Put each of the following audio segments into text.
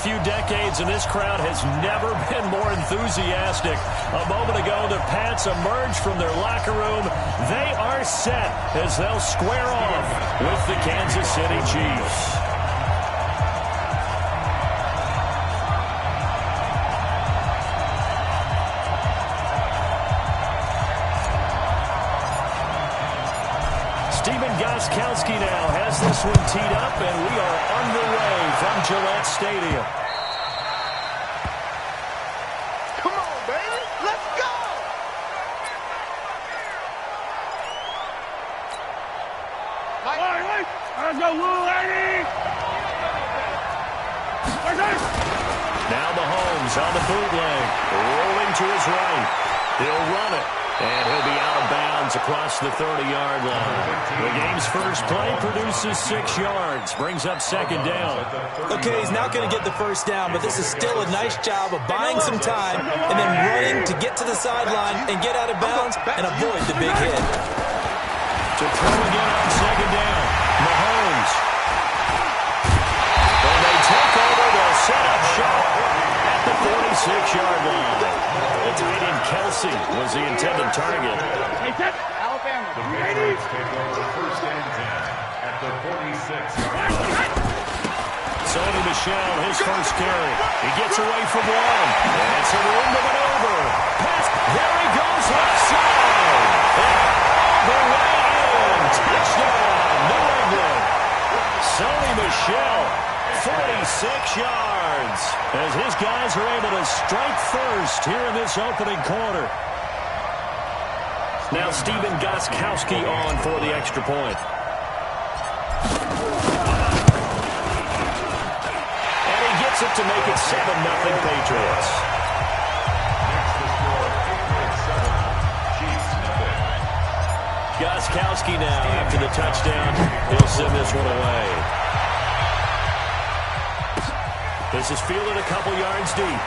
few decades, and this crowd has never been more enthusiastic. A moment ago, the Pats emerged from their locker room. They are set as they'll square off with the Kansas City Chiefs. Goskowski now has this one teed up, and we are underway from Gillette Stadium. Come on, baby. Let's go. Wait. Let's go, little lady. Now Mahomes on the bootleg, rolling to his right. He'll run it. And he'll be out of bounds across the 30-yard line. The game's first play produces 6 yards, brings up second down. Okay, he's not going to get the first down, but this is still a nice job of buying some time and then running to get to the sideline and get out of bounds and avoid the big hit. To throw again on second down, Mahomes. When they take over, they'll set up shop at the 46-yard line. The tight end Kelsey was the intended target. Alabama. The Patriots take over first and 10 at the 46-yard line. Sony Michel, his first carry. He gets away from one. And it's a room to maneuver. Pass. There he goes, left side. And all the way in. Touchdown, New England. Sony Michel, 46 yards. As his guys are able to strike first here in this opening quarter. Now Stephen Goskowski on for the extra point. And he gets it to make it 7-0 Patriots. Goskowski now after the touchdown. He'll send this one away. This is fielded a couple yards deep.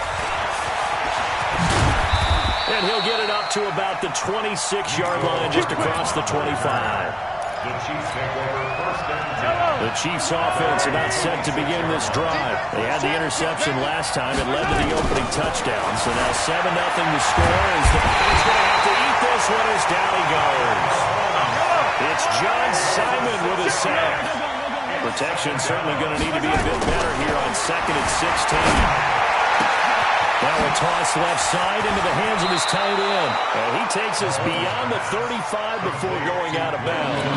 And he'll get it up to about the 26-yard line, just across the 25. The Chiefs take over first and 10. The Chiefs offense about set to begin this drive. They had the interception last time. It led to the opening touchdown. So now 7-0 to score as the Patriots going to have to eat this one as down he goes. It's John Simon with a sack. Protection certainly going to need to be a bit better here on 2nd and 16. Now a toss left side into the hands of his tight end. And he takes us beyond the 35 before going out of bounds.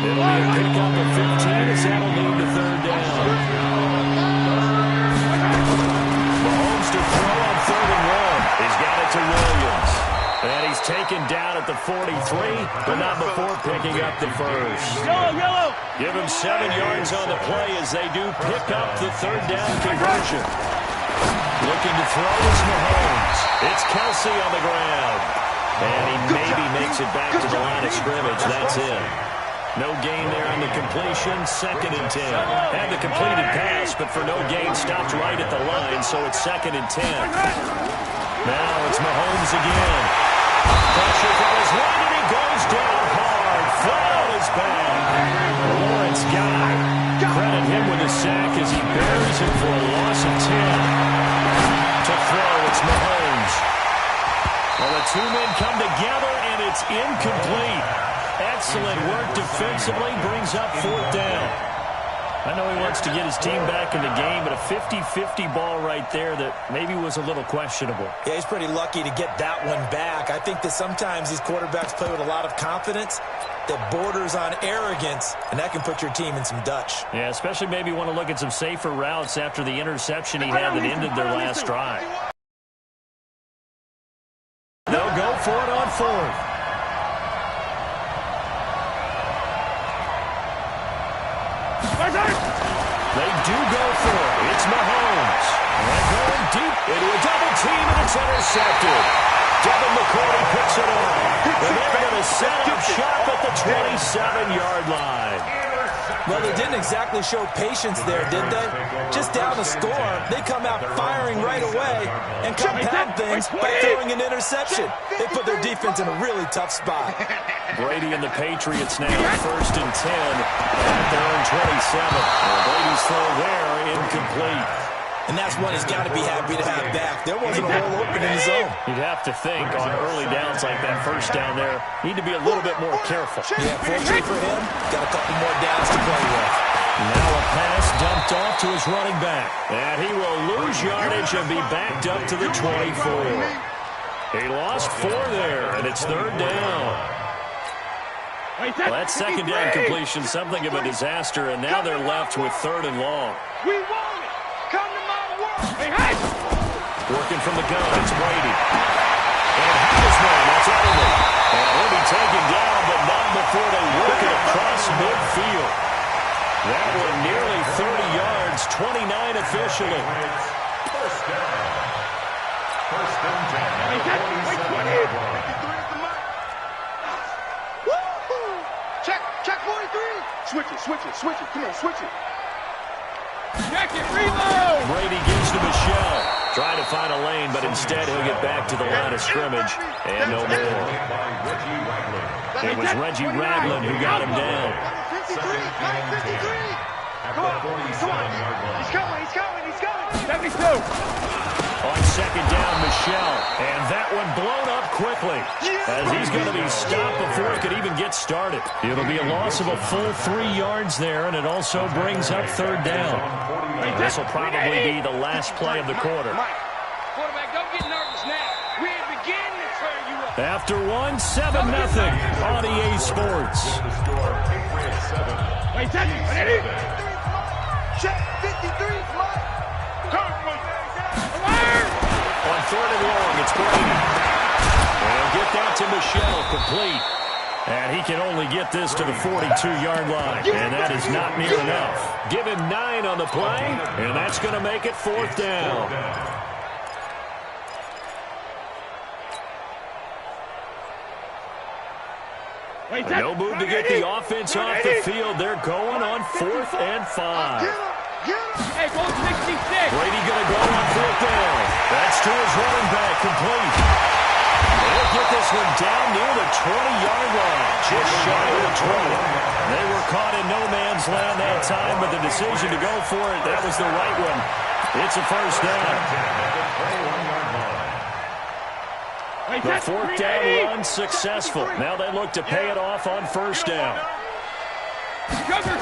It'll be a pickup of 15 as that'll lead to third down. Mahomes to throw on 3rd and 1. He's got it to Williams. And he's taken down at the 43, but not before picking up the first. Yellow. Give him 7 yards on the play as they do pick up the third down conversion. Looking to throw is Mahomes. It's Kelsey on the ground. And he maybe makes it back to the line of scrimmage. That's it. No gain there on the completion. 2nd and 10. Had the completed pass, but for no gain, stopped right at the line, so it's 2nd and 10. Now it's Mahomes again. Pressure from his right, and he goes down hard. Flat on his back. Lawrence Guy. Credit him with a sack as he buries him for a loss of 10. To throw, it's Mahomes. Well, the two men come together, and it's incomplete. Excellent work defensively, brings up 4th down. I know he wants to get his team back in the game, but a 50-50 ball right there that maybe was a little questionable. Yeah, he's pretty lucky to get that one back. I think that sometimes these quarterbacks play with a lot of confidence that borders on arrogance, and that can put your team in some Dutch. Yeah, especially maybe want to look at some safer routes after the interception he had that ended their last drive. They'll go for it on 4th. They do go for it. It's Mahomes. And going deep into a double team, and it's intercepted. Devin McCourty picks it up. And they're going to set up shop at the 27-yard line. Well, they didn't exactly show patience there, did they? Just down a score, they come out firing right away and compound things by throwing an interception. They put their defense in a really tough spot. Brady and the Patriots now 1st and 10 at their own 27. Brady's throw there incomplete. And that's one he's got to be happy to have back. There wasn't a hole open in the zone. You'd have to think on early downs like that, first down there, need to be a little bit more careful. Yeah, fortunately for him, got a couple more downs to play with. Now a pass dumped off to his running back. And he will lose yardage and be backed up to the 24. He lost 4 there, and it's third down. Well, that second down completion, something of a disaster, and now they're left with third and long. We want it. Come to my world. Hey. Working from the gun, it's Brady. And has one, that's Edelman. And he'll be taken down, but not before they work it across midfield. That one nearly 30 yards, 29 officially. First down. First and 10. Check 43. Switch it. Come on, switch it. Check it, reload. Brady gives to Michelle. Trying to find a lane, but instead he'll get back to the line of scrimmage. And no more. It was Reggie Ragland who got him down. 53. Come on. He's coming. 72. On second down, Michelle. And that one blown up quickly, as he's going to be stopped before it could even get started. It'll be a loss of a full 3 yards there, and it also brings up third down. This will probably be the last play of the quarter. Quarterback, don't get nervous now. We ain't beginning to turn you up. After 7-0 on EA Sports. Wait, ready? Check 53, Mike. On third and long, it's Brady. And get that to Michelle, complete. And he can only get this to the 42-yard line. And that is not near enough. Give him 9 on the play, and that's going to make it fourth down. No move to get the offense off the field. They're going on 4th and 5. Hey, goal 66. Brady going to go on fourth down. That's to his running back, complete. They'll get this one down near the 20-yard line, just shy of the 20. They were caught in no man's land that time, but the decision to go for it, that was the right one. It's a first down. The fourth down run successful. Now they look to pay it off on first down. Sugar!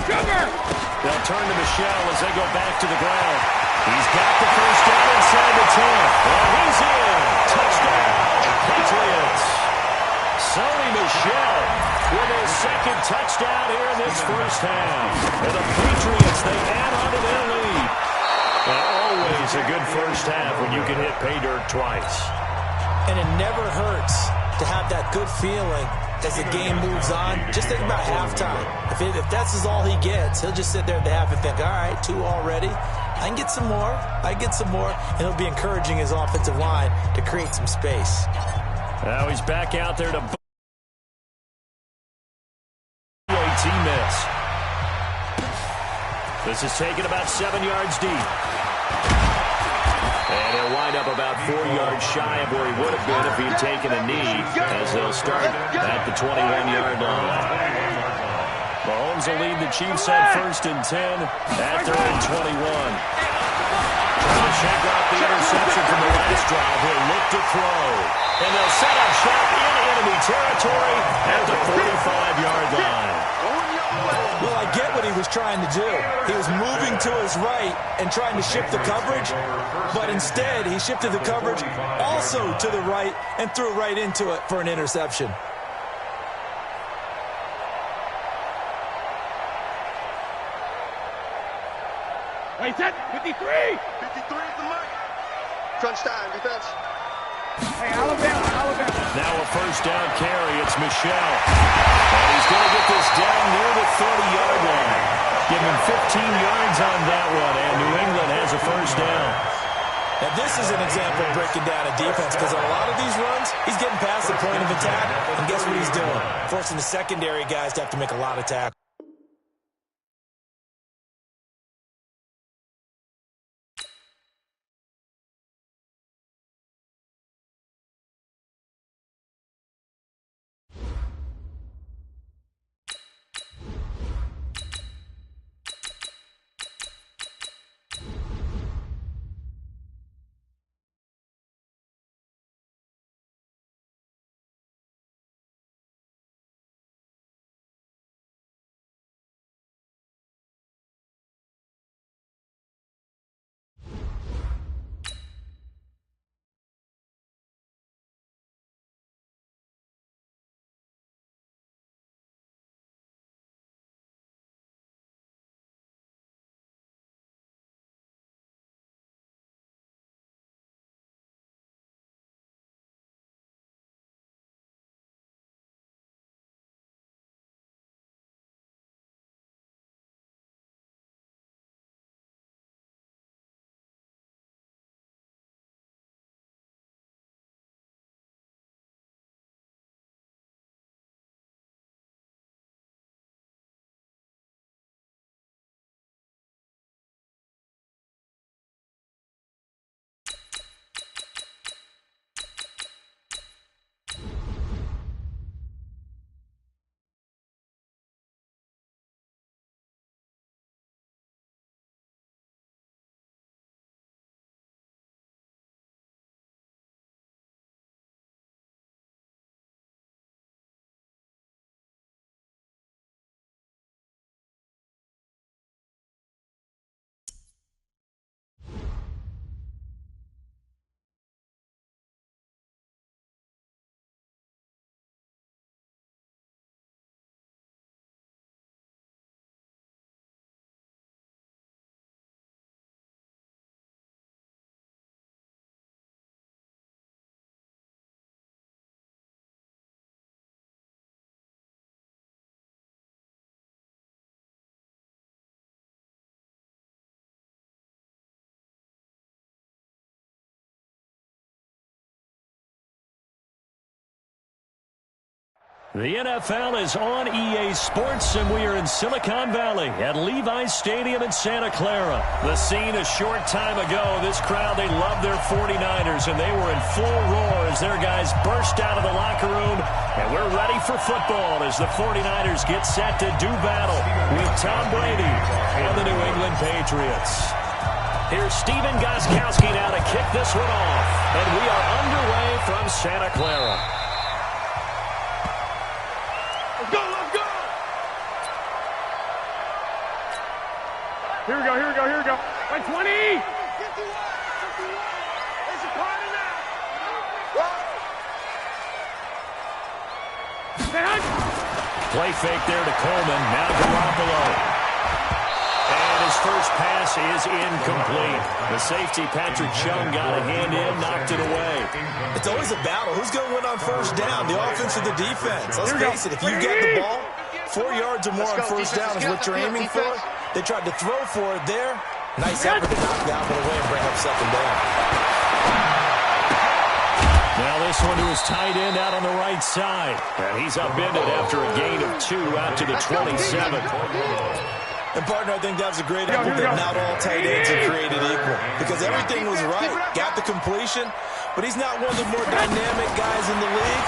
They'll turn to Michelle as they go back to the ground. He's got the first down inside the 10. And he's in. Touchdown, Patriots. Sonny Michel with his second touchdown here in this first half. And the Patriots, they add on to their lead. And always a good first half when you can hit pay dirt twice. And it never hurts to have that good feeling as the game moves on. Just think about halftime. If that's all he gets, he'll just sit there at the half and think, all right, 2 already. I can get some more. And he'll be encouraging his offensive line to create some space. Now he's back out there to miss. This is taken about 7 yards deep. And he'll wind up about 4 yards shy of where he would have been if he had taken a knee, as they'll start at the 21-yard line. Mahomes will lead the Chiefs on 1st and 10 at their own 21. Trying to check off the interception from the last drive. He'll look to throw. And they'll set up shop in enemy territory at the 45-yard line. Well, I get what he was trying to do. He was moving to his right and trying to shift the coverage, but instead he shifted the coverage also to the right and threw right into it for an interception. Wait, set 53. 53 is the mark. Crunch time, defense. Hey, Alabama. Now a first down carry. It's Michel. And he's going to get this down near the 30-yard line. Give him 15 yards on that one, and New England has a first down. Now, this is an example of breaking down a defense, because on a lot of these runs, he's getting past the point of attack, and guess what he's doing? Forcing the secondary guys to have to make a lot of tackles. The NFL is on EA Sports, and we are in Silicon Valley at Levi's Stadium in Santa Clara. The scene a short time ago. This crowd, they love their 49ers, and they were in full roar as their guys burst out of the locker room. And we're ready for football as the 49ers get set to do battle with Tom Brady and the New England Patriots. Here's Steven Gostkowski now to kick this one off. And we are underway from Santa Clara. Let's go, let's go! Here we go, here we go, here we go. By 20! 51! 51! It's a party now! Play fake there to Coleman. Now Garoppolo. And his first pass is incomplete. The safety, Patrick Chung, got a hand in, knocked it away. It's always a battle. Who's going to win on first down, the offense or the defense? Let's face it, if you get the ball, 4 yards or more on first down is what you're aiming for. They tried to throw for it there. Nice effort to knock that one away and bring up second down. Now this one to his tight end out on the right side. And he's upended after a gain of 2 out to the 27. And, partner, I think that was a great effort that not all tight ends are created equal. Because everything was right. Got the completion. But he's not one of the more dynamic guys in the league.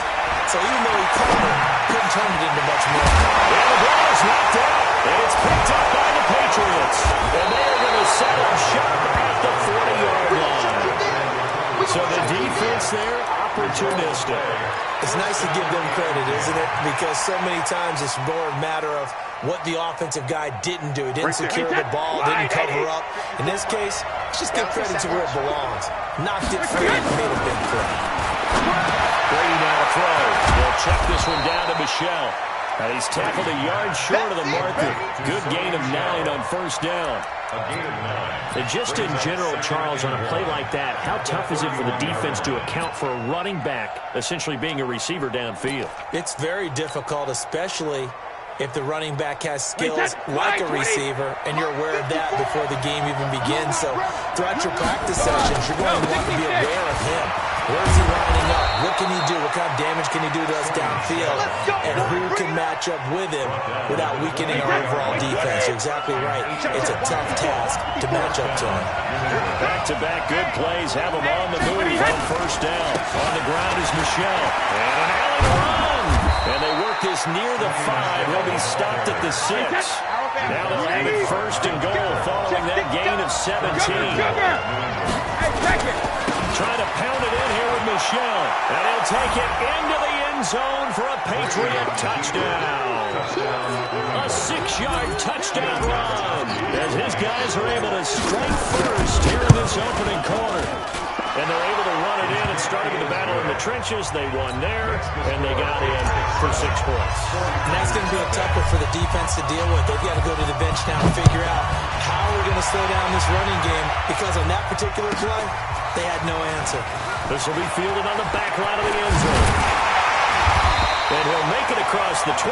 So even though he caught it, couldn't turn it into much more. And the ball is knocked out. And it's picked up by the Patriots. And they are going to set up shop at the 40-yard line. So the defense there, opportunistic. It's nice to give them credit, isn't it? Because so many times it's more a matter of what the offensive guy didn't do. He didn't secure the ball, didn't cover up. In this case, let's just give credit to where it belongs. Knocked it free and made a big play. Brady now to throw. They'll check this one down to Michelle. And he's tackled a yard short of the marker. Good gain of 9 on first down. And just in general, Charles, on a play like that, how tough is it for the defense to account for a running back essentially being a receiver downfield? It's very difficult, especially if the running back has skills like a receiver, and you're aware of that before the game even begins. So throughout your practice sessions, you're going to want to be aware of him. Where is he lining up? What can he do? What kind of damage can he do to us downfield? And who can match up with him without weakening our overall defense? You're exactly right. It's a tough task to match up to him. Back-to-back good plays have him on the move on first down. On the ground is Michelle. And an alley run. And they work this near the 5. He'll be stopped at the 6. Now they'll have it first and goal following that gain of 17. Trying to pound it in here with Michelle. And he'll take it into the end zone for a Patriot touchdown. A 6-yard touchdown run as his guys are able to strike first here in this opening quarter. And they're able to run it in and started with the battle in the trenches. They won there, and they got in for 6 points. And that's going to be a tough one for the defense to deal with. They've got to go to the bench now and figure out how we're going to slow down this running game, because on that particular play, they had no answer. This will be fielded on the back line of the end zone. And he'll make it across the 20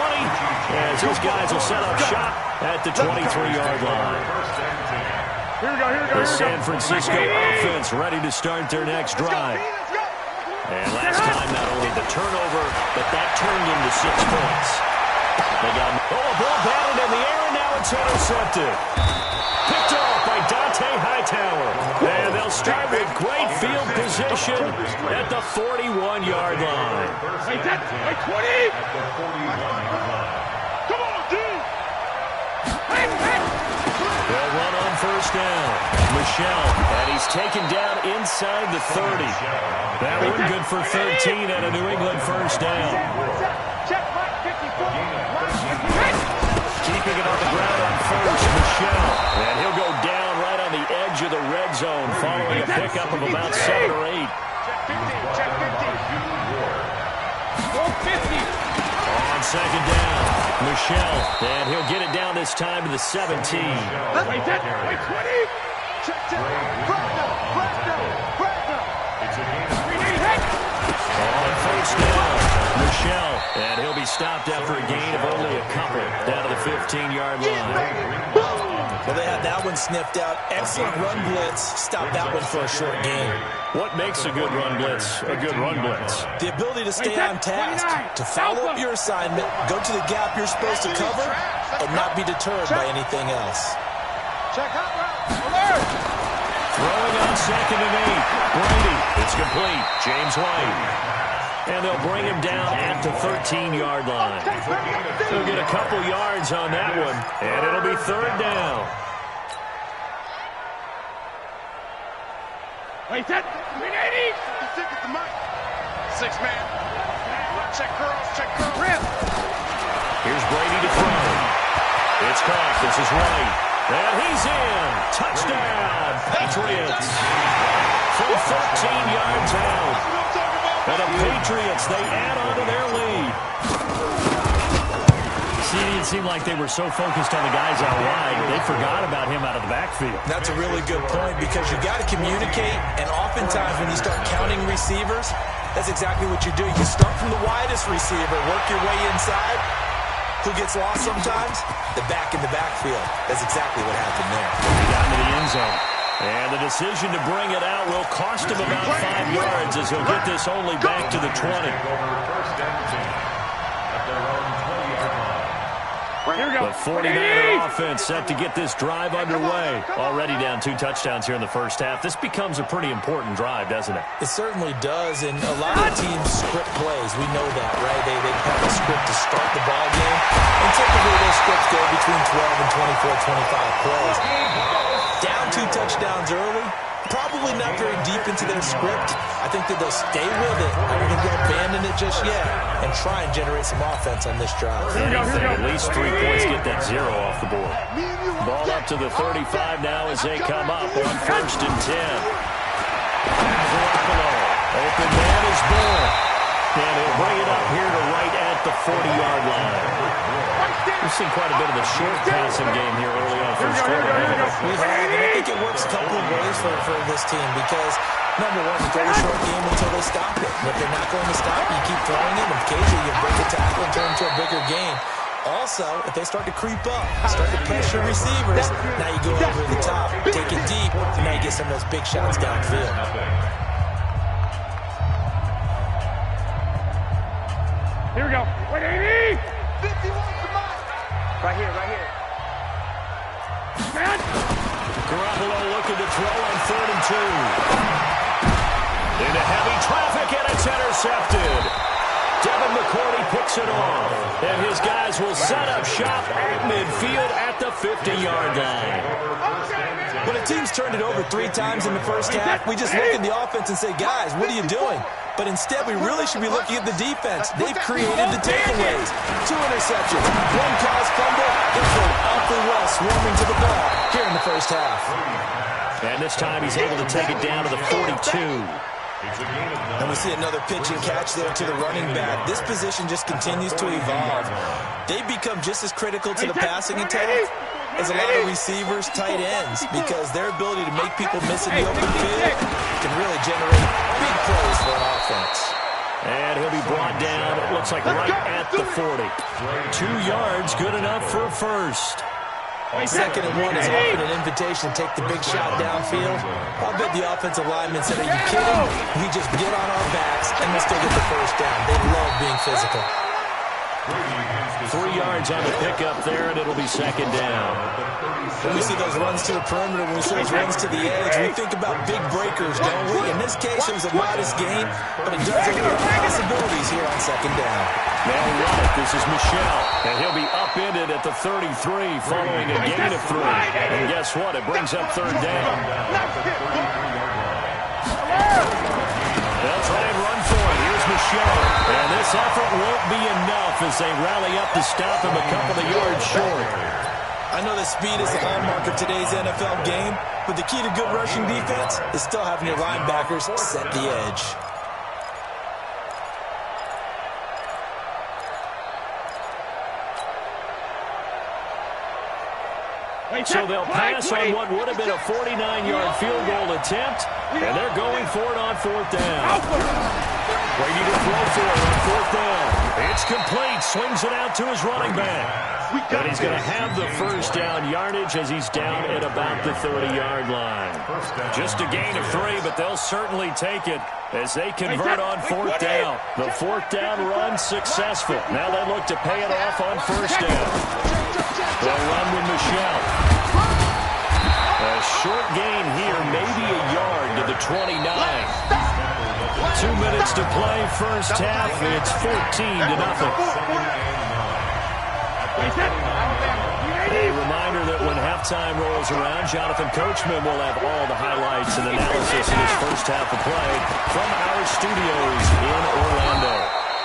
as his guys will set up shop at the 23-yard line. Here we go, here we go, The San Francisco offense ready to start their next drive. And last time, not only the turnover, but that turned into 6 points. They got a ball batted in the air, and now it's intercepted. Picked off by Dante Hightower. And they'll start with great field position at the 41-yard line. Wait, 20! Come on, dude! They'll run on first down. Michelle, and he's taken down inside the 30. That one good for 13 and a New England first down. Keeping it on the ground on first, Michelle. And he'll go down right on the edge of the red zone following a pickup of about 7 or 8. Check 50. On second down, Michelle. And he'll get it down this time to the 17. Wait, 20! Check 10. On first down, Michelle. And he'll be stopped after a gain of only a couple down to the 15-yard line. Well, they had that one sniffed out. Excellent run blitz. Stop that one for a short gain. What makes a good run blitz a good run blitz? The ability to stay on task, to follow up your assignment, go to the gap you're supposed to cover, and not be deterred by anything else. Check out route. Alert! Throwing on 2nd and 8. Brady. It's complete. James White. And they'll bring him down at the 13-yard line. They'll get a couple yards on that one, and it'll be 3rd down. Wait, set. 380. 56 at the mic. 6-man. Check curls, check curls. Rip. Here's Brady to throw. It's caught. This is White. And he's in. Touchdown, Patriots. From 13 yards out. And the Patriots, they add on to their lead. See, it seemed like they were so focused on the guys out wide, they forgot about him out of the backfield. That's a really good point because you got to communicate, and oftentimes when you start counting receivers, that's exactly what you do. You start from the widest receiver, work your way inside. Who gets lost sometimes? The back in the backfield. That's exactly what happened there. Down to the end zone. And the decision to bring it out will cost him about 5 yards as he'll get this only back to the 20. The 49er offense set to get this drive underway. Already down 2 touchdowns here in the first half. This becomes a pretty important drive, doesn't it? It certainly does, and a lot of teams script plays. We know that, right? They have a script to start the ball game, and typically those scripts go between 12 and 24, 25 plays. Down 2 touchdowns early, probably not very deep into their script. I think that they'll stay with it. I don't think they'll abandon it just yet and try and generate some offense on this drive. At least 3 points, get that 0 off the board. Ball up to the 35 now as they come up on 1st and 10. Open man is Bull. And he'll bring it up here to right at the 40-yard line. We've seen quite a bit of a short passing game here early on first quarter. We have, and I think it works a couple of ways for this team because, number one, you throw a short game until they stop it. And if they're not going to stop, you keep throwing it, and occasionally you break a tackle and turn it into a bigger gain. Also, if they start to creep up, start to pressure receivers, now you go over the top, take it deep, and now you get some of those big shots downfield. Here we go. 180. 51 to mine. Right here, right here. Man. Garoppolo looking to throw on 3rd and 2. Into heavy traffic, and it's intercepted. Devin McCourty picks it off, and his guys will set up shop at midfield at the 50-yard line. When a team's turned it over 3 times in the first half, we just look at the offense and say, guys, what are you doing? But instead, we really should be looking at the defense. They've created the takeaways. 2 interceptions, 1 caused fumble. They're playing awfully well, swarming to the ball here in the first half. And this time he's able to take it down to the 42. And we see another pitch and catch there to the running back. This position just continues to evolve. They've become just as critical to the passing attack as a lot of receivers, tight ends, because their ability to make people miss in the open field can really generate big plays for an offense. And he'll be brought down, it looks like right at the 40. 2 yards, good enough for a first. 2nd and 1 is often an invitation to take the big shot downfield. I'll bet the offensive lineman said, are you kidding? We just get on our backs and we'll still get the first down. They love being physical. 3 yards on the pickup there, and it'll be 2nd down. When we see those runs to the perimeter, when we see those runs to the edge, we think about big breakers, don't we? In this case, it was a modest gain, but it does open up possibilities here on 2nd down. Now run it. This is Michelle, and he'll be upended at the 33 following a gain of 3. And guess what? It brings up 3rd down. They'll try and run for it. Here's Michelle. And this effort won't be enough as they rally up to stop him a couple of yards short. I know that speed is the hallmark of today's NFL game, but the key to good rushing defense is still having your linebackers set the edge. So they'll pass on what would have been a 49-yard field goal attempt, and they're going for it on 4th down. Brady to throw for it on fourth down. It's complete. Swings it out to his running back. And he's going to have the first down yardage as he's down at about the 30-yard line. Just a gain of 3, but they'll certainly take it as they convert on fourth down. The fourth down run successful. Now they look to pay it off on first down. They'll run with Michelle. A short gain here, maybe a yard to the 29. 2 minutes to play first half. It's 14-0. A reminder that when halftime rolls around, Jonathan Coachman will have all the highlights and analysis in his first half of play from our studios in Orlando.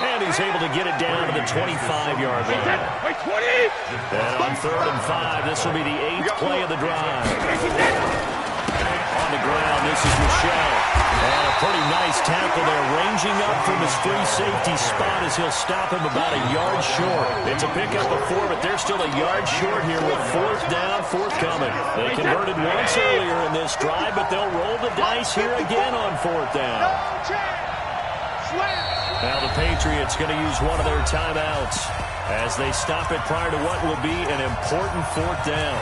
And he's able to get it down to the 25-yard line. And on 3rd and 5, this will be the 8th play of the drive. On the ground, this is Michelle. And a pretty nice tackle there, ranging up from his free safety spot as he'll stop him about a yard short. It's a pickup of 4, but they're still a yard short here with fourth down forthcoming. They converted once earlier in this drive, but they'll roll the dice here again on fourth down. Now the Patriots going to use one of their timeouts as they stop it prior to what will be an important fourth down.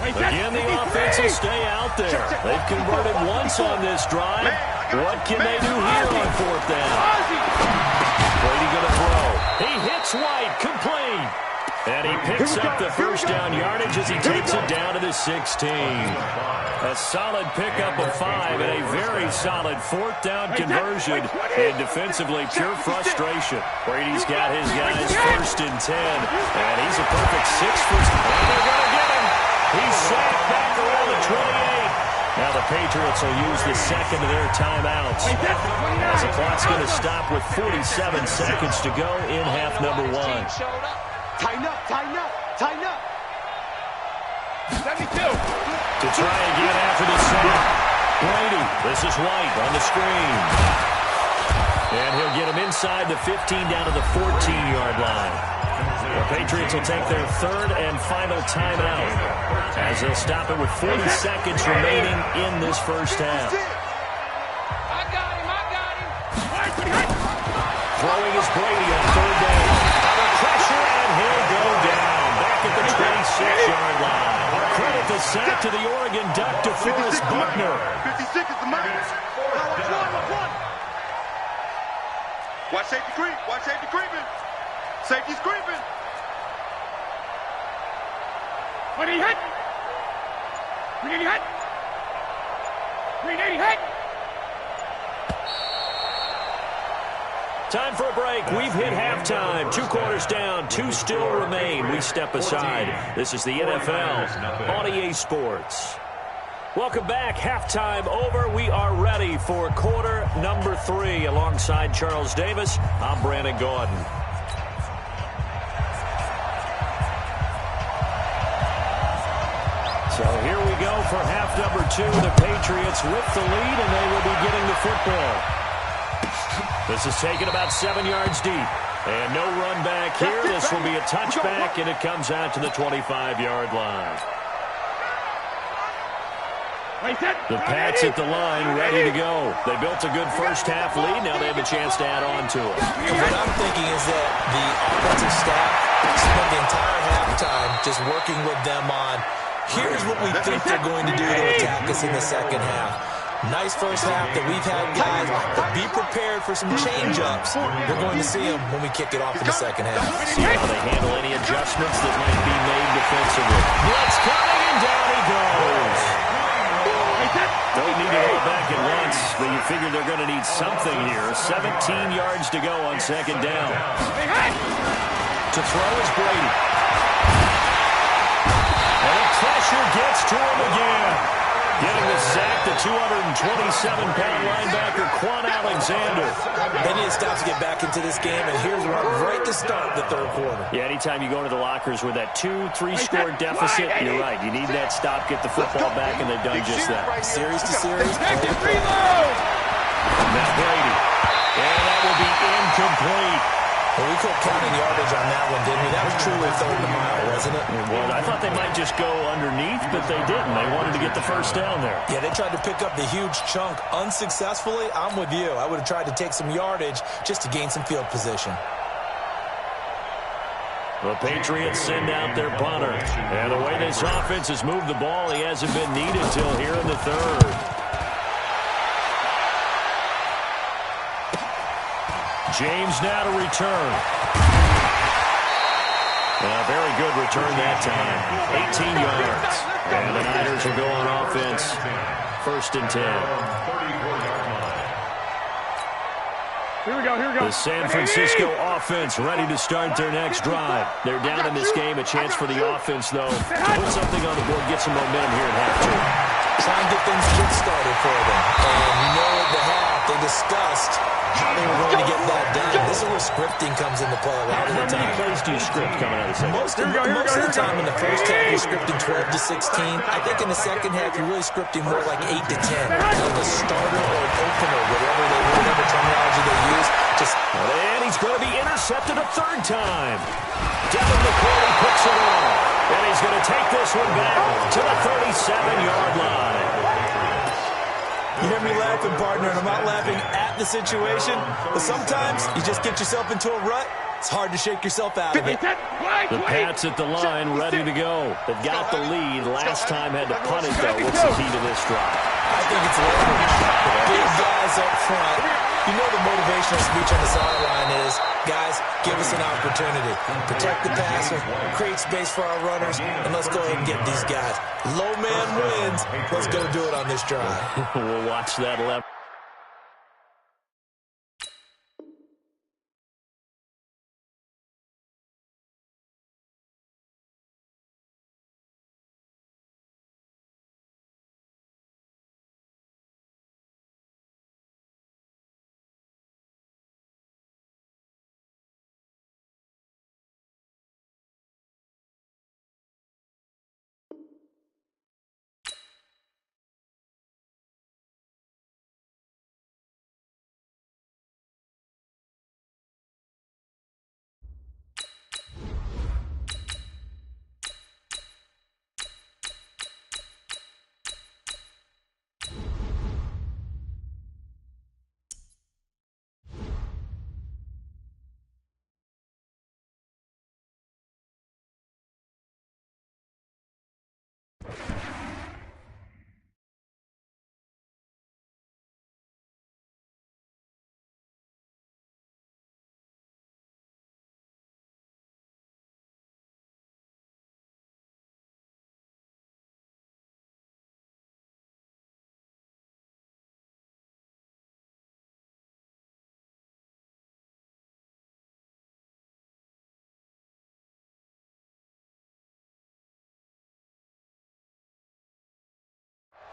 Again, the offense will stay out there. They've converted once on this drive. What can they do here on fourth down? Brady going to throw. He hits White, complete. And he picks up the first down yardage as he takes it down to the 16. A solid pickup of 5 and a very solid fourth down conversion. And defensively, pure frustration. Brady's got his guys 1st and 10. And he's a perfect 6 for... And they're going to get him. He's sacked back around the 28. Now the Patriots will use the second of their timeouts. As the clock's going to stop with 47 seconds to go in half number 1. Tighten up, tighten up, tighten up. 72. To try again after the sack. Brady, this is White on the screen. And he'll get him inside the 15 down to the 14-yard line. The Patriots will take their 3rd and final timeout as they'll stop it with 40 seconds remaining in this first half. I got him. Throwing is Brady on 3rd down. Under pressure, and he'll go down. Back at the 26-yard line. Credit the sack to the Oregon Duck, DeForest Buckner. 56 is the mark. Watch safety creep. Watch safety creeping. Safety's creeping. What did he hit? We did he hit? We did he hit? Time for a break. We've hit halftime. 2 quarters down. 2 still remain. We step aside. This is the NFL on EA Sports. Welcome back. Halftime over. We are ready for quarter number 3. Alongside Charles Davis, I'm Brandon Gordon. So here we go for half number 2. The Patriots with the lead, and they will be getting the football. This is taken about 7 yards deep. And no run back here. This will be a touchback, and it comes out to the 25-yard line. The Pats at the line, ready to go. They built a good first half lead. Now they have a chance to add on to it. What I'm thinking is that the offensive staff spent the entire halftime just working with them on, here's what we think they're going to do to attack us in the second half. Nice first half that we've had, guys, but be prepared for some change-ups. We're going to see them when we kick it off in the second half. See how they handle any adjustments that might be made defensively. Blitz coming, and down he goes. Don't need it all back at once, but you figure they're going to need something here. 17 yards to go on second down. To throw is Brady. And the pressure gets to him again. Getting the sack, the 227-pound linebacker, Quan Alexander. They need to stop to get back into this game, and here's one right to start the third quarter. Yeah, anytime you go into the lockers with that 2-3-score deficit, you're right. You need that stop, get the football back, and they've done just that. Series to series. Now Brady. And that will be incomplete. Well, we quit counting yardage on that one, didn't we? That was truly a third and a mile, wasn't it? It was. I thought they might just go underneath, but they didn't. They wanted to get the first down there. Yeah, they tried to pick up the huge chunk unsuccessfully. I'm with you. I would have tried to take some yardage just to gain some field position. The Patriots send out their punter. And the way this offense has moved the ball, he hasn't been needed till here in the third. James now to return. A very good return that time. 18 yards. And the Niners will go on offense. 1st and 10. Here we go, here we go. The San Francisco offense ready to start their next drive. They're down in this game. A chance for the offense, though, to put something on the board, get some momentum here at halftime. Try and get things kick-started for them. And you know at the half, they discussed how they were going to get that done. This is where scripting comes into play a lot of the time. How many plays do you script coming out of the second? Most of the time in the first half, you're scripting 12 to 16. I think in the second half, you're really scripting more like 8 to 10. On the starter or an opener, whatever terminology they use. And he's going to be intercepted a third time. Devin McCourty picks it off. And he's going to take this one back to the 37-yard line. You hear me laughing, partner, and I'm not laughing at the situation, but sometimes you just get yourself into a rut. It's hard to shake yourself out of it. The Pats at the line, ready to go. They've got the lead. Last time had to punt it, though. What's the key to this drive? I think it's leverage. The big guys up front. You know the motivational speech on the sideline is, guys, give us an opportunity. Protect the passer, create space for our runners, and let's go ahead and get these guys. Low man wins. Let's go do it on this drive. We'll watch that left.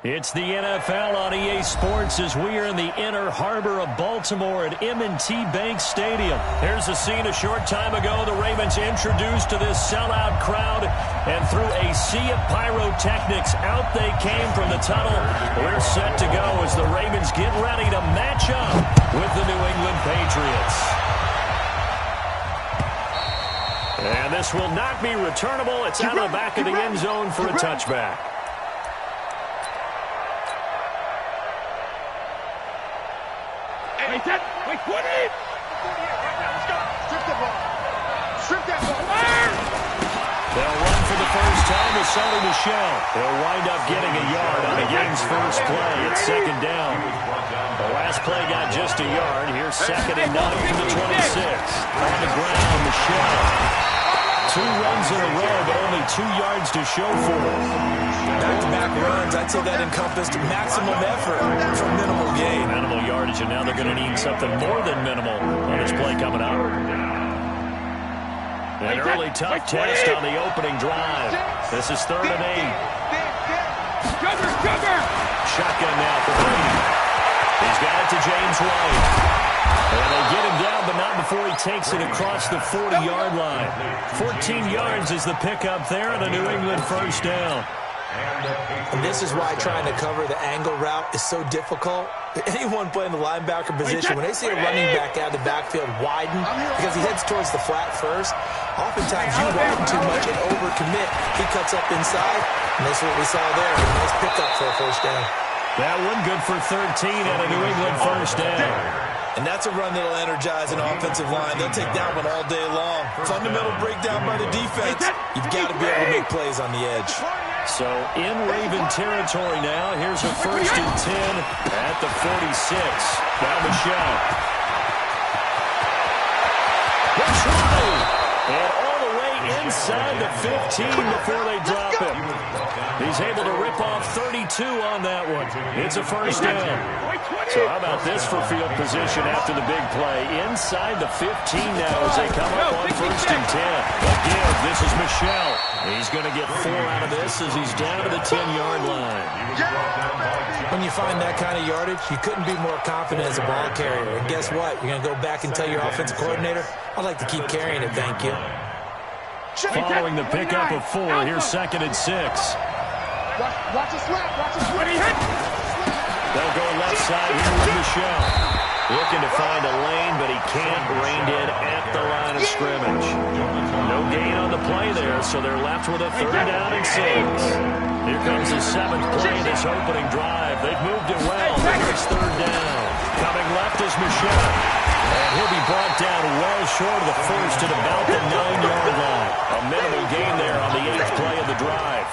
It's the NFL on EA Sports as we are in the inner harbor of Baltimore at M&T Bank Stadium. Here's a scene a short time ago. The Ravens introduced to this sellout crowd, and through a sea of pyrotechnics, out they came from the tunnel. We're set to go as the Ravens get ready to match up with the New England Patriots. And this will not be returnable. It's out of the back of the end zone for a touchback. Wait, wait, 20! Right now, let's go. Strip the ball. Strip that ball. Fire! They'll run for the first time with Sonny Michel. They'll wind up getting a yard on the game's first play. It's second down. The last play got just a yard. Here's 2nd and 9 from the 26. On the ground, Michel. 2 runs in a row, but only 2 yards to show for it. Back-to-back runs, I'd say that encompassed maximum effort for minimal gain. Minimal yardage, and now they're going to need something more than minimal on this play coming up. An early tough test on the opening drive. This is 3rd and 8. Shotgun now for Brady. He's got it to James White. And they get him down, but not before he takes it across the 40-yard line. 14 yards is the pickup there, and a New England first down. And this is why trying to cover the angle route is so difficult. Anyone playing the linebacker position, when they see a running back out of the backfield widen because he heads towards the flat first, oftentimes you widen too much and overcommit. He cuts up inside, and that's what we saw there. A nice pickup for a first down. That one good for 13 and a New England first down. And that's a run that'll energize an offensive line. They'll take that one all day long. Fundamental breakdown by the defense. You've got to be able to make plays on the edge. So in Raven territory now. Here's a first and 10 at the 46. Now Michelle. That's right. And all the way inside the 15 before they drop him. He's able to rip off 32 on that one. It's a first down. So how about this for field position after the big play? Inside the 15 now as they come up on first and 10. Again, this is Michelle. He's going to get 4 out of this as he's down to the 10-yard line. When you find that kind of yardage, you couldn't be more confident as a ball carrier. And guess what? You're going to go back and tell your offensive coordinator, I'd like to keep carrying it, thank you. Following the pickup of 4, here's second and 6. Watch the slap. Watch the slap. They'll go left side here with Michelle. Looking to find a lane, but he can't. Reined in at the line of scrimmage. No gain on the play there, so they're left with a third down and 6. Here comes the 7th play of this opening drive. They've moved it well. It's third down. Coming left is Michelle. And he'll be brought down well short of the first at about the 9-yard line. A minimal gain there on the 8th play of the drive.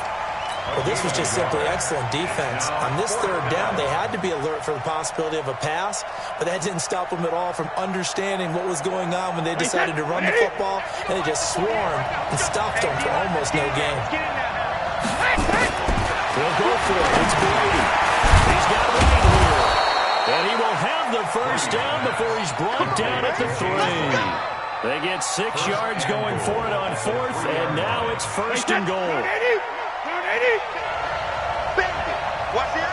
Well, this was just simply excellent defense. On this third down, they had to be alert for the possibility of a pass, but that didn't stop them at all from understanding what was going on when they decided to run the football, and they just swarmed and stopped them for almost no gain. He'll go for it. It's Brady. He's got right here. And he will have the first down before he's brought down at the 3. They get 6 yards going for it on 4th, and now it's first and goal. Watch the eye.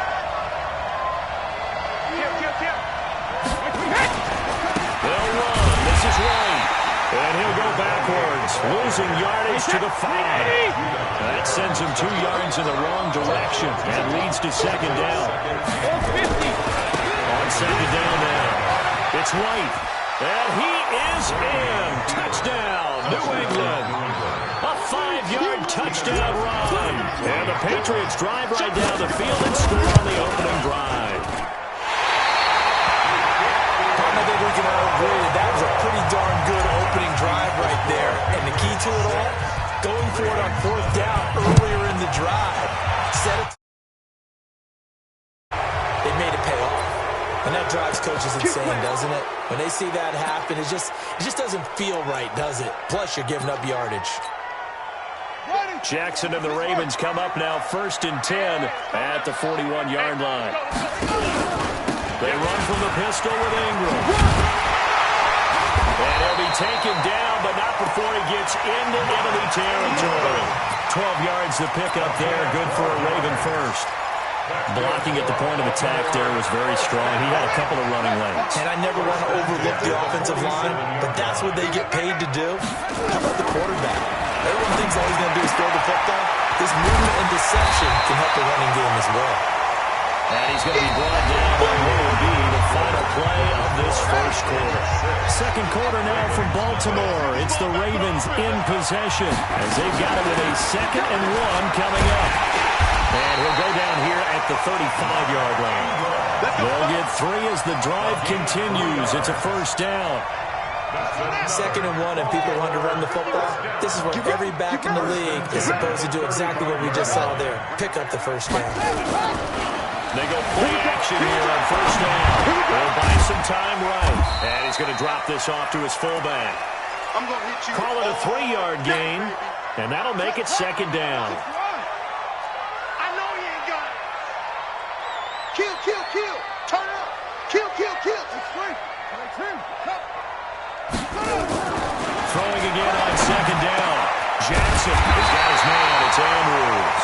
They'll run. This is White. And he'll go backwards, losing yardage to the 5. That sends him 2 yards in the wrong direction and leads to second down. On second down now, it's White. And he is in. Touchdown, New England. A 5-yard touchdown run. And the Patriots drive right down the field and score on the opening drive. I think we can all agree that was a pretty darn good opening drive right there. And the key to it all, going for it on 4th down earlier in the drive. They made it pay off. And that drives coaches insane, doesn't it? When they see that happen, it just doesn't feel right, does it? Plus, you're giving up yardage. Jackson and the Ravens come up now first and 10 at the 41-yard line. They run from the pistol with Ingram. And he'll be taken down, but not before he gets into enemy territory. 12 yards to pick up there, good for a Raven first. Blocking at the point of attack there was very strong. He had a couple of running lanes. And I never want to overlook the offensive line, but that's what they get paid to do. How about the quarterback? Everyone thinks all he's going to do is throw the football. This movement and deception can help the running game as well. And he's going to be brought down on what will be the final play of this first quarter. Second quarter now from Baltimore. It's the Ravens in possession as they've got it with a 2nd and 1 coming up. And he'll go down here at the 35-yard line. They'll get 3 as the drive continues. It's a first down. 2nd and 1 and people want to run the football. This is where every back in the league is supposed to do exactly what we just saw there. Pick up the first down. They go play action here on first down. They'll buy some time right. And he's going to drop this off to his fullback. I'm going to hit you. Call it a 3-yard gain, and that'll make it second down. I know you ain't got it. Kill, kill, kill. Turn up. Kill, kill, kill. It's free. Throwing again on second down. Jackson has got his man. It's Andrews.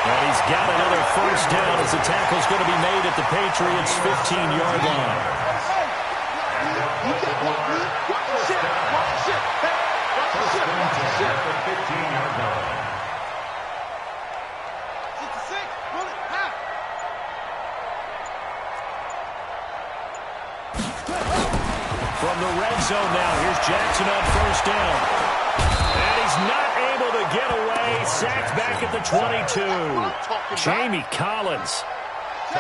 And he's got another first down as the tackle's going to be made at the Patriots' 15-yard line. zone now. Here's Jackson on first down. And he's not able to get away. Sacked back at the 22. Jamie Collins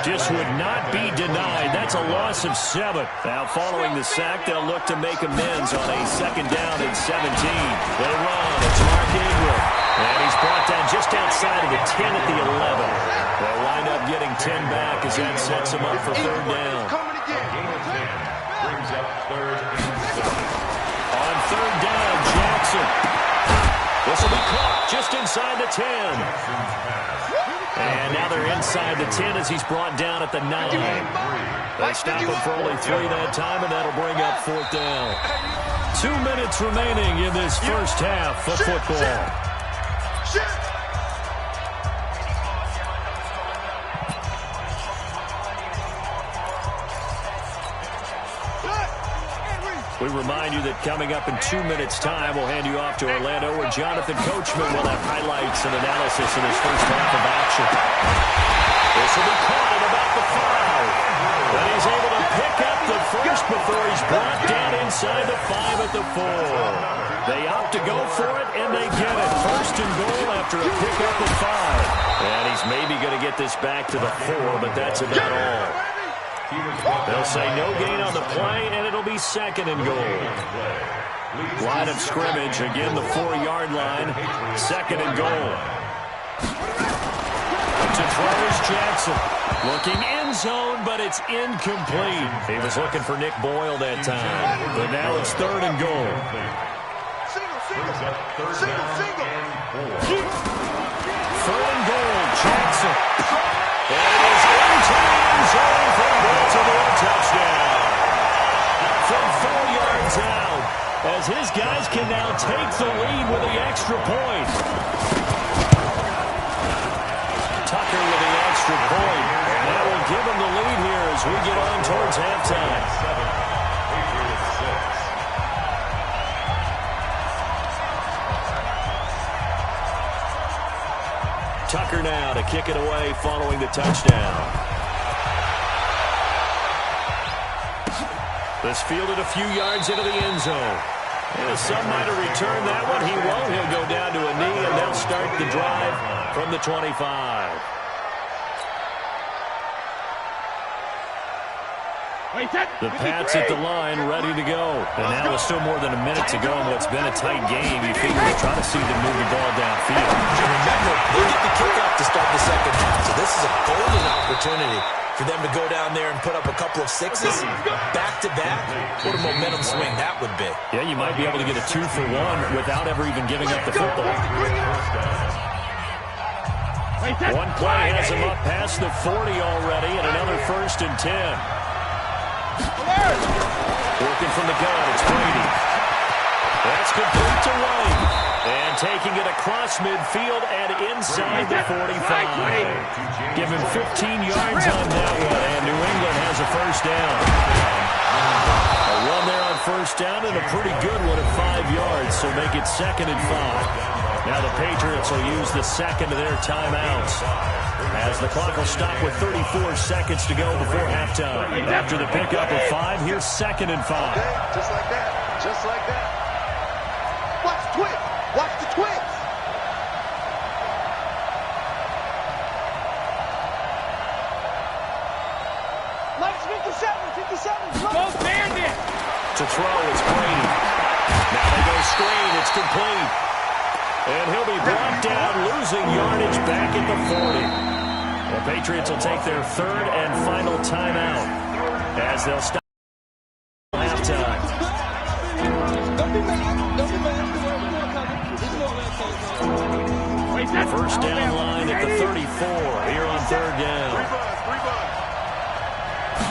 just would not be denied. That's a loss of 7. Now following the sack, they'll look to make amends on a second down and 17. They run. It's Mark Ingram. And he's brought down just outside of the 10 at the 11. They'll wind up getting 10 back as that sets him up for third down. Brings up third and 7. On third down, Jackson. This will be caught just inside the 10. And now they're inside the 10 as he's brought down at the 9. They stop him for only 3 that time, and that'll bring up fourth down. 2 minutes remaining in this first half of football. We remind you that coming up in 2 minutes' time, we'll hand you off to Orlando, where Jonathan Coachman will have highlights and analysis in his first half of action. This will be caught at about the 5. But he's able to pick up the first before he's brought down inside the 5 at the 4. They opt to go for it, and they get it. First and goal after a pickup of 5. And he's maybe going to get this back to the 4, but that's about all. They'll say no gain on the play, and it'll be second and goal. Line of scrimmage, again the 4-yard line. Second and goal. To throw is Jackson. Looking end zone, but it's incomplete. He was looking for Nick Boyle that time. But now it's third and goal. Third and goal, Jackson. And it is into the end zone for Baltimore touchdown. From 4 yards out, as his guys can now take the lead with the extra point. Tucker with the extra point. And that will give him the lead here as we get on towards halftime. Tucker now to kick it away following the touchdown. This fielded a few yards into the end zone. And some might have returned that one. He won't. He'll go down to a knee, and they'll start the drive from the 25. The Pats at the line, ready to go. And now with still more than a minute to go in what's been a tight game, you figure we'll try to see them move the ball downfield. Remember, they get the kickoff to start the second half, so this is a golden opportunity for them to go down there and put up a couple of sixes back-to-back. What a momentum swing that would be. Yeah, you might be able to get a 2-for-1 without ever even giving up the football. One play has him up past the 40 already, and another first and 10. Working from the gun, it's Brady. That's complete to White. And taking it across midfield and inside the 45. Give him 15 yards on that one, and New England has a first down. A run there on first down and a pretty good one at 5 yards, so make it second and 5. Now the Patriots will use the second of their timeouts, as the clock will stop with 34 seconds to go before halftime. After the pickup of 5, here's second and 5. Okay, just like that. Just like that. Watch the twins. Watch the twins. Mike's 57. Go Bandit. To throw, it's Brady. Now they go screen. It's complete. And he'll be brought down, losing yardage back at the 40. The Patriots will take their third and final timeout as they'll stop halftime. First down line at the 34 here on third down.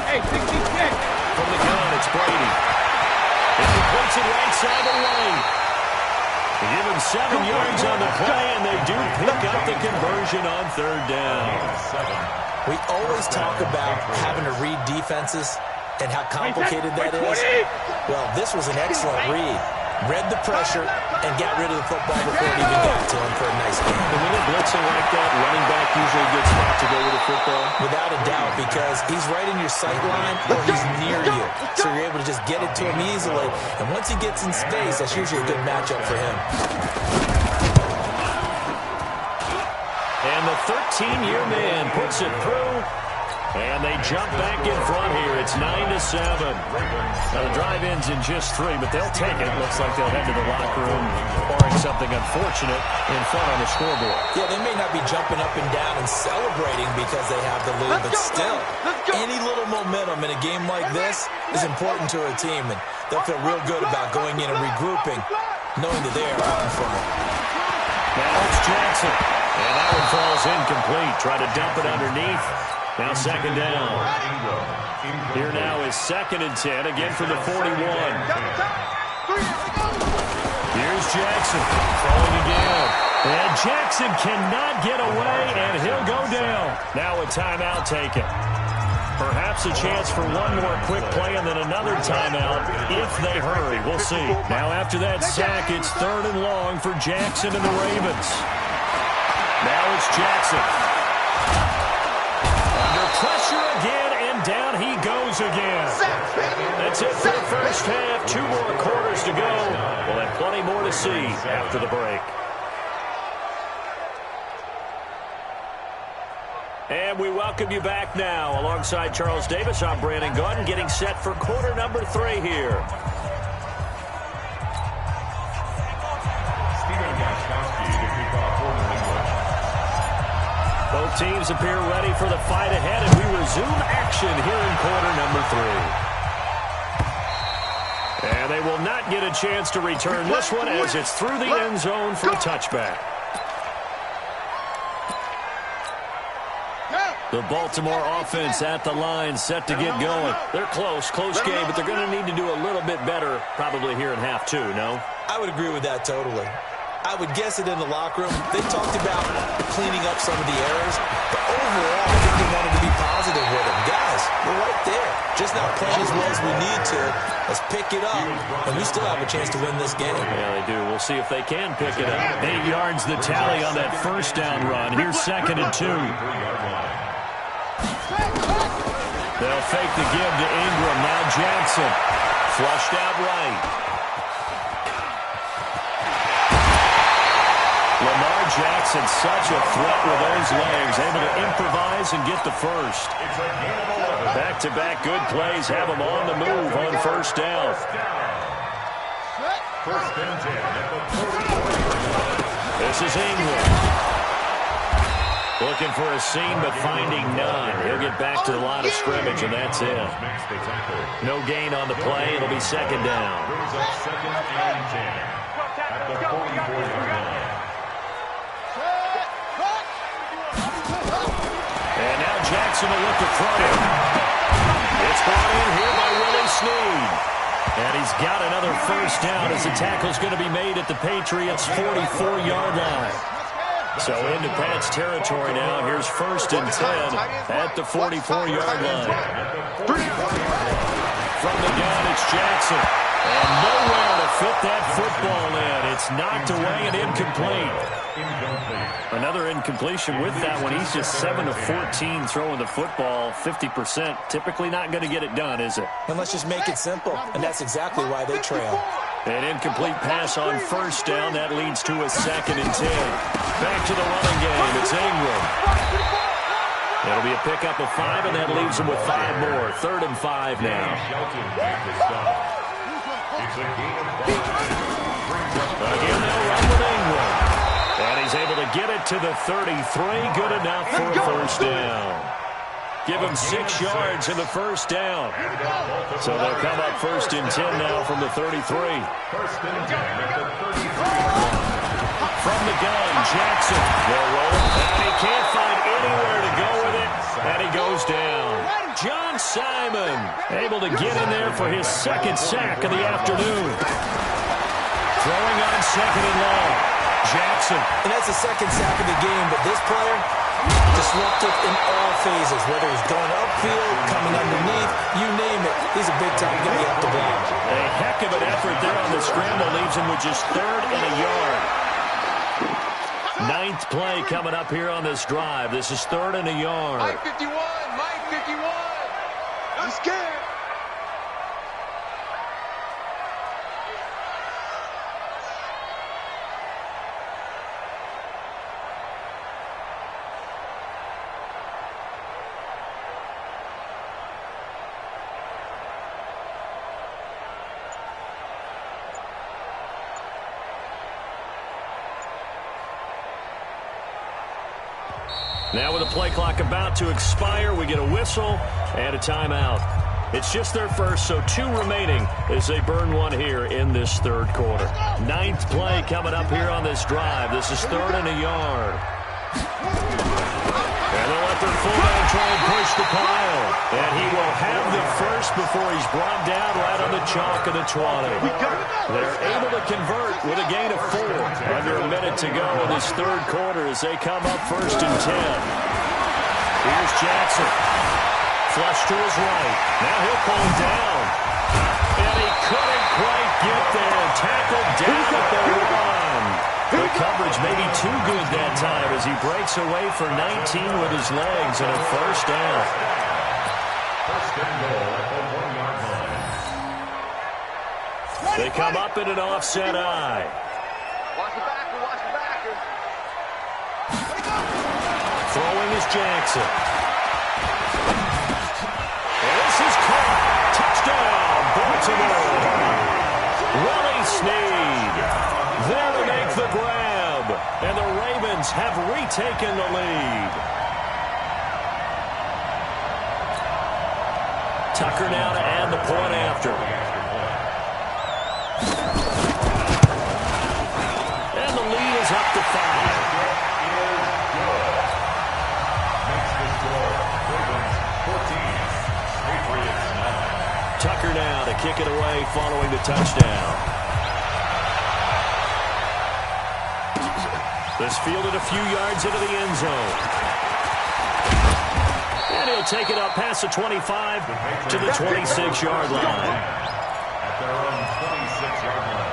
Hey, 66. From the gun, it's Brady. He completes it right side of the lane. They give him 7 yards on the play, and they do pick up the conversion on third down. We always talk about having to read defenses and how complicated that is. Well, this was an excellent read. read the pressure, and got rid of the football before it even got to him for a nice game. And when they're blitzing like that, running back usually a good spot to go with the football? Without a doubt, because he's right in your sight line or he's near you. So you're able to just get it to him easily. And once he gets in space, that's usually a good matchup for him. And the 13-year man puts it through. And they jump back in front here. It's 9-7. Now the drive ends in just 3, but they'll take it. Looks like they'll head to the locker room, barring something unfortunate in front on the scoreboard. Yeah, they may not be jumping up and down and celebrating because they have the lead, but still, any little momentum in a game like this is important to a team, and they'll feel real good about going in and regrouping, knowing that they are out in front. Now it's Jackson. And that one falls incomplete. Try to dump it underneath. Now second down. Here now is 2nd and 10, again from the 41. Here's Jackson throwing again. And Jackson cannot get away, and he'll go down. Now a timeout taken. Perhaps a chance for one more quick play and then another timeout if they hurry. We'll see. Now after that sack, it's 3rd and long for Jackson and the Ravens. Now it's Jackson. Under pressure again, and down he goes again. That's it for the first half. 2 more quarters to go. We'll have plenty more to see after the break. And we welcome you back now. Alongside Charles Davis, I'm Brandon Gunn, getting set for quarter number 3 here. Both teams appear ready for the fight ahead, and we resume action here in quarter number 3. And they will not get a chance to return this one as it's through the end zone for a touchback. The Baltimore offense at the line, set to get going. They're close game, but they're going to need to do a little bit better probably here in half 2, no? I would agree with that totally. I would guess it in the locker room. They talked about cleaning up some of the errors, but overall, I think they wanted to be positive with them. Guys, we're right there. Just not playing as well as we need to. Let's pick it up, and we still have a chance to win this game. Yeah, they do. We'll see if they can pick it up. 8 yards the tally on that first down run. Here's 2nd and 2. They'll fake the give to Ingram. Now Jackson. Flushed out right. Lamar Jackson, such a threat with those legs. Able to improvise and get the first. Back-to-back good plays have him on the move on first down. This is Ingram. Looking for a seam, but finding none. He'll get back to the line of scrimmage, and that's it. No gain on the play. It'll be 2nd down. Second and 10 at the 44-yard line. And now Jackson will look to throw it. It's brought in here by Willie Snead. And he's got another first down as the tackle's going to be made at the Patriots' 44-yard line. So into Pat's territory now. Here's 1st and 10 at the 44-yard line. From the gun, it's Jackson. And nowhere to fit that football in. It's knocked away and incomplete. Another incompletion with that one. He's just 7 of 14 throwing the football, 50%. Typically not going to get it done, is it? And let's just make it simple. And that's exactly why they trail. An incomplete pass on first down. That leads to a 2nd and 10. Back to the running game. It's Ingram. That'll be a pickup of 5, and that leaves him with 5 more. 3rd and 5 now. Again, they'll run with Ingram. And he's able to get it to the 33. Good enough for a first down. Give him 6 yards in the first down. So they'll come up 1st and 10 now from the 33. From the gun, Jackson. They'll roll it. And he can't find anywhere to go with it. And he goes down. John Simon able to get in there for his 2nd sack of the afternoon. Throwing on 2nd and long. Jackson. And that's the 2nd sack of the game, but this player, Disruptive in all phases, whether he's going upfield, coming underneath, you name it. He's a big-time guy you have to block. A heck of an effort there on the scramble leaves him with just 3rd and a yard. 9th play coming up here on this drive. This is 3rd and a yard. Mike 51, Mike 51. I'm scared. Now with the play clock about to expire, we get a whistle and a timeout. It's just their first, so 2 remaining as they burn one here in this 3rd quarter. 9th play coming up here on this drive. This is 3rd and a yard. And they'll let their fullback try and push the pile. And he will have the first before he's brought down right on the chalk of the 20. They're able to convert with a gain of 4. Under a minute to go in this 3rd quarter as they come up 1st and 10. Here's Jackson. Flush to his right. Now he'll pull him down. And he couldn't quite get there. Tackled down at the 1. The coverage may be too good that time as he breaks away for 19 with his legs and a 1st down. 1st and goal at the 1-yard line. They come up in an offset eye. Watch the backer, watch the backer. Throwing is Jackson. And this is caught. Touchdown, Baltimore. Willie Snead there to make the grab. And the Ravens have retaken the lead. Tucker now to add the point after. And the lead is up to 5. Tucker now to kick it away following the touchdown. This fielded a few yards into the end zone. And he'll take it up past the 25 to the 26-yard line. At their own 26-yard line.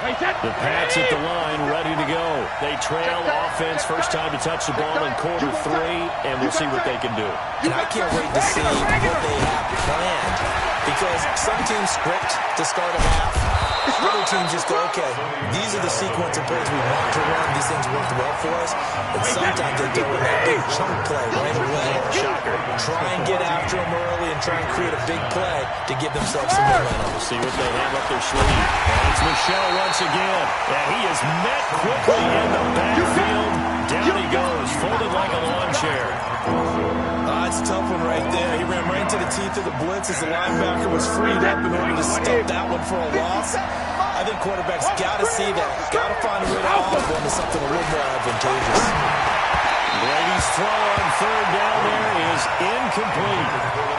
The Pats at the line, ready to go. They trail offense, first time to touch the ball in quarter 3, and we'll see what they can do. And I can't wait to see what they have planned, because some teams script to start a half. Other teams just go, okay, these are the sequence of plays we want to run. These things worked well for us. And sometimes they throw in that big chunk play right away. Shocker. Try and get after them early and try and create a big play to give themselves some momentum. We'll see what they have up their sleeve. And it's Michel once again. And he is met quickly in the backfield. Down he goes, folded like a lawn chair. It's a tough one right there. He ran right into the teeth of the blitz as the linebacker was freed up in order to stop that one for a loss. I think quarterbacks got to see that. Got to find a way to offload one to something a little more advantageous. Brady's throw on 3rd down there is incomplete.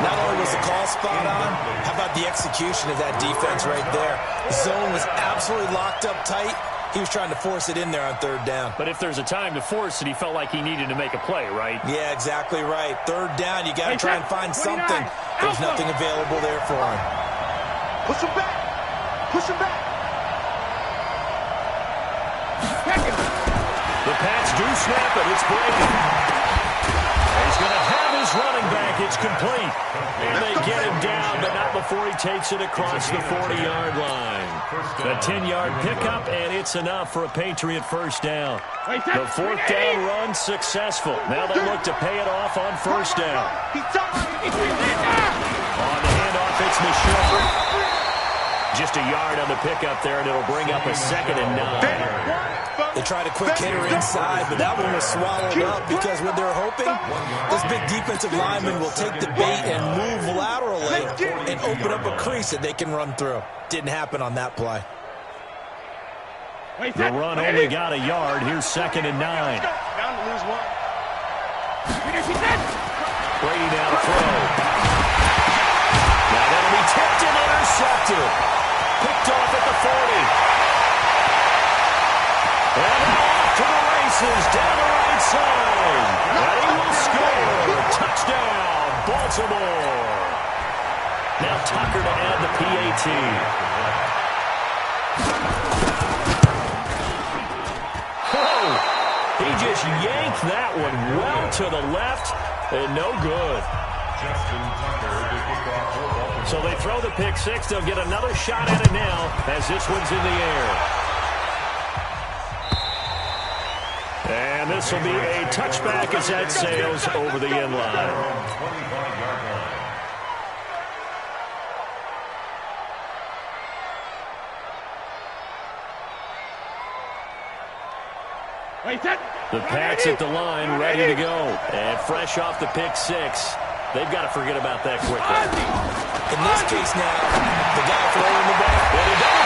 Not only was the call spot on, how about the execution of that defense right there? The zone was absolutely locked up tight. He was trying to force it in there on 3rd down. But if there's a time to force it, he felt like he needed to make a play, right? Yeah, exactly right. 3rd down, you got to try and find something. There's nothing available there for him. Push him back. Push him back. The Pats do snap it. It's Brady. He's going to have his running back. It's complete. And they get him down, but not before he takes it across the 40-yard line. A 10-yard pickup, and it's enough for a Patriot 1st down. The 4th down run successful. Now they look to pay it off on 1st down. On the handoff, it's Michel. Just a yard on the pickup there, and it'll bring up a 2nd and 9. They tried a quick hitter inside, but that one was swallowed up because what they're hoping, this big defensive lineman will take the bait and move laterally and open up a crease that they can run through. Didn't happen on that play. The run only got a yard. Here's 2nd and 9. Down to lose 1. Brady now to throw. Now that'll be tipped and intercepted. Picked off at the 40. And off to the races down the right side. Touchdown, Baltimore. Now Tucker to add the PAT. Oh, he just yanked that one well to the left, and no good. So they throw the pick six. They'll get another shot at it now as this one's in the air. And this will be a touchback as that sails over the end line. The Pats at the line, ready to go. And fresh off the pick six. They've got to forget about that quickly. In this case now, the guy throwing the ball.